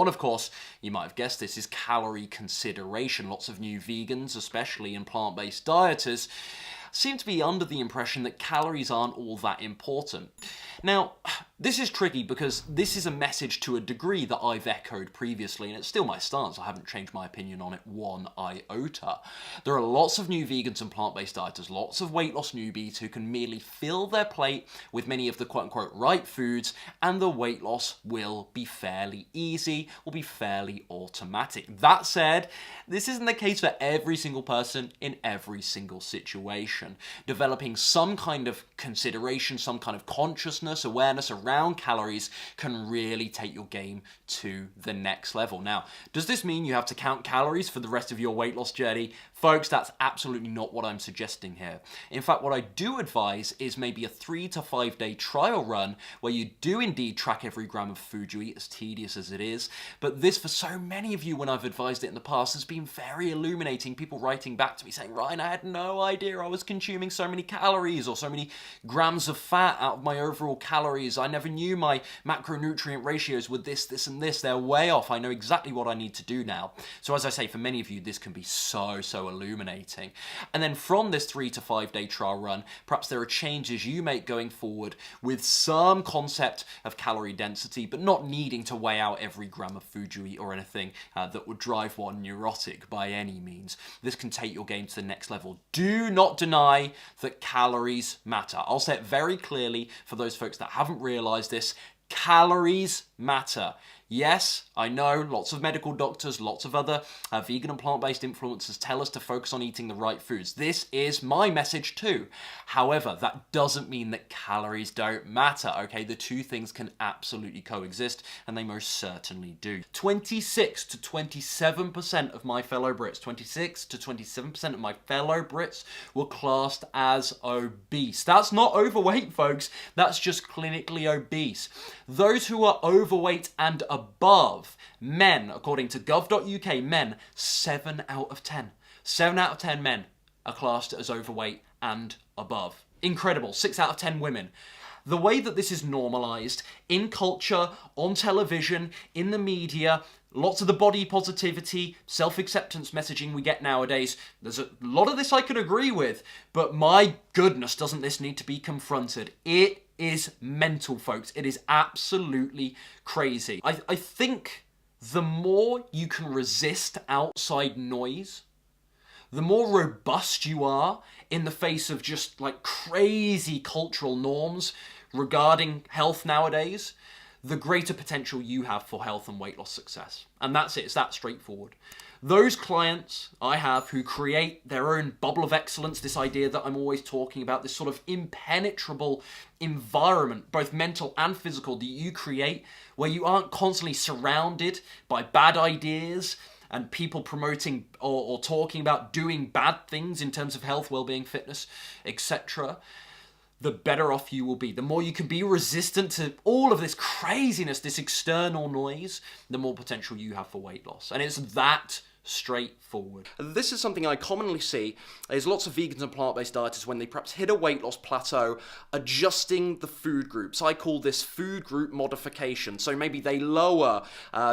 one, of course, you might have guessed this, is calorie consideration. Lots of new vegans, especially and plant-based dieters, seem to be under the impression that calories aren't all that important. Now, this is tricky because this is a message to a degree that I've echoed previously, and it's still my stance. I haven't changed my opinion on it one iota. There are lots of new vegans and plant-based dieters, lots of weight loss newbies who can merely fill their plate with many of the quote-unquote right foods, and the weight loss will be fairly easy, will be fairly automatic. That said, this isn't the case for every single person in every single situation. Developing some kind of consideration, some kind of consciousness, awareness around calories can really take your game to the next level. Now, does this mean you have to count calories for the rest of your weight loss journey? Folks, that's absolutely not what I'm suggesting here. In fact, what I do advise is maybe a 3 to 5 day trial run where you do indeed track every gram of food you eat, as tedious as it is. But this, for so many of you, when I've advised it in the past, has been very illuminating. People writing back to me saying, Ryan, I had no idea I was consuming so many calories or so many grams of fat out of my overall calories. I never knew my macronutrient ratios were this, and this. They're way off. I know exactly what I need to do now. So as I say, for many of you, this can be so illuminating. And then from this 3 to 5 day trial run, perhaps there are changes you make going forward with some concept of calorie density, but not needing to weigh out every gram of food you eat or anything that would drive one neurotic by any means. This can take your game to the next level. Do not deny that calories matter. I'll say it very clearly for those folks that haven't realized this. Calories matter. Yes, I know lots of medical doctors, lots of other vegan and plant-based influencers tell us to focus on eating the right foods. This is my message too. However, that doesn't mean that calories don't matter, okay? The two things can absolutely coexist, and they most certainly do. 26 to 27% of my fellow Brits, 26 to 27% of my fellow Brits were classed as obese. That's not overweight, folks. That's just clinically obese. Those who are overweight and above, men, according to gov.uk, men, 7 out of 10. 7 out of 10 men are classed as overweight and above. Incredible. 6 out of 10 women. The way that this is normalized in culture, on television, in the media, lots of the body positivity, self-acceptance messaging we get nowadays, there's a lot of this I could agree with, but my goodness, doesn't this need to be confronted? It is mental, folks. It is absolutely crazy. I think the more you can resist outside noise, the more robust you are in the face of just like crazy cultural norms regarding health nowadays, the greater potential you have for health and weight loss success. And that's it. It's that straightforward. Those clients I have who create their own bubble of excellence, this idea that I'm always talking about, this sort of impenetrable environment, both mental and physical, that you create where you aren't constantly surrounded by bad ideas and people promoting or talking about doing bad things in terms of health, well-being, fitness, etc., the better off you will be. The more you can be resistant to all of this craziness, this external noise, the more potential you have for weight loss. And it's that straightforward. This is something I commonly see is lots of vegans and plant-based dieters, when they perhaps hit a weight loss plateau, adjusting the food groups. I call this food group modification. So maybe they lower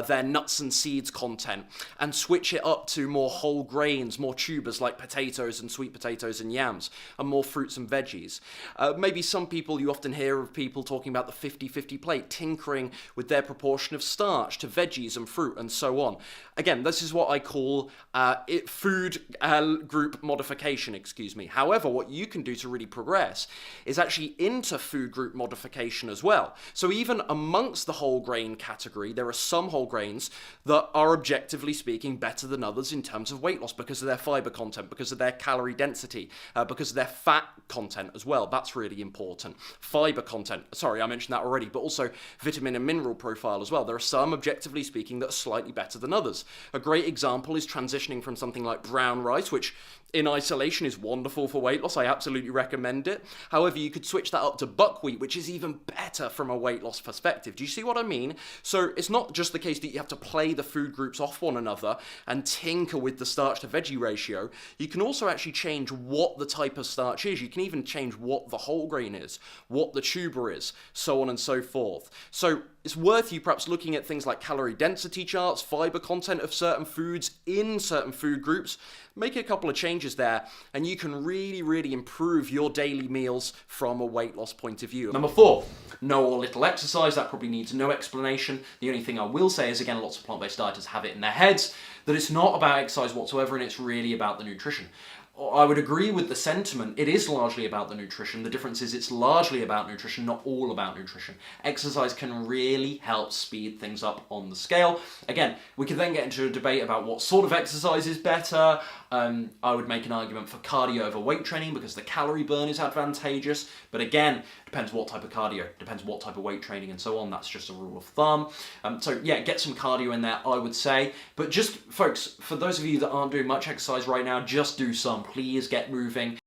their nuts and seeds content and switch it up to more whole grains, more tubers like potatoes and sweet potatoes and yams, and more fruits and veggies. Maybe some people, you often hear of people talking about the 50-50 plate, tinkering with their proportion of starch to veggies and fruit and so on. Again, this is what I call food group modification, However, what you can do to really progress is actually into food group modification as well. So even amongst the whole grain category, there are some whole grains that are objectively speaking better than others in terms of weight loss because of their fiber content, because of their calorie density, because of their fat content as well. That's really important. Fiber content, sorry, I mentioned that already, but also vitamin and mineral profile as well. There are some, objectively speaking, that are slightly better than others. A great example is transitioning from something like brown rice, which in isolation is wonderful for weight loss. I absolutely recommend it. However, you could switch that up to buckwheat, which is even better from a weight loss perspective. Do you see what I mean? So it's not just the case that you have to play the food groups off one another and tinker with the starch to veggie ratio. You can also actually change what the type of starch is. You can even change what the whole grain is, what the tuber is, so on and so forth. So it's worth you perhaps looking at things like calorie density charts, fiber content of certain foods in certain food groups. Make a couple of changes there, and you can really, really improve your daily meals from a weight loss point of view. Number 4, no or little exercise. That probably needs no explanation. The only thing I will say is, again, lots of plant-based dieters have it in their heads that it's not about exercise whatsoever, and it's really about the nutrition. I would agree with the sentiment. It is largely about the nutrition. The difference is it's largely about nutrition, not all about nutrition. Exercise can really help speed things up on the scale. Again, we could then get into a debate about what sort of exercise is better. I would make an argument for cardio over weight training because the calorie burn is advantageous. But again, depends what type of cardio, depends what type of weight training and so on. That's just a rule of thumb. So yeah, get some cardio in there, I would say. But just, folks, for those of you that aren't doing much exercise right now, just do some. Please get moving.